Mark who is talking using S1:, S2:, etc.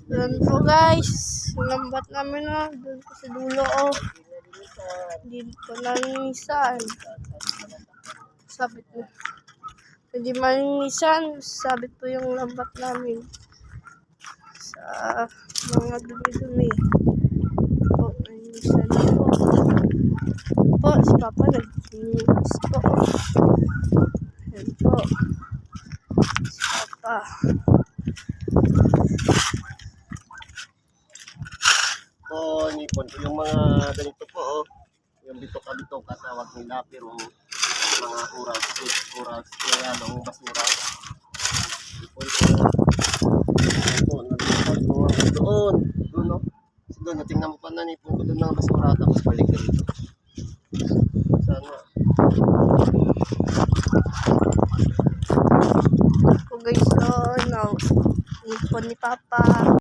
S1: Doon po guys, lambat namin na. Doon po sa dulo oh. Dito malinisan. Sabit na. Hindi malinisan, sabit po yung lambat namin. Sa mga dumi-dumi. Po, malinisan na po. Po, si Papa nag-linis po. Yan po. Si Papa.
S2: Po, nipon po yung mga ganito po, oh. Yung bitok-bitok katawag nila, pero mga oras, kaya ng basura. Nipon po, nalipon po doon, no? So doon, natingnan mo pa na, nipon ko doon ng basura, tapos balik ka dito. Sana.
S1: So guys, so now, nipon ni Papa.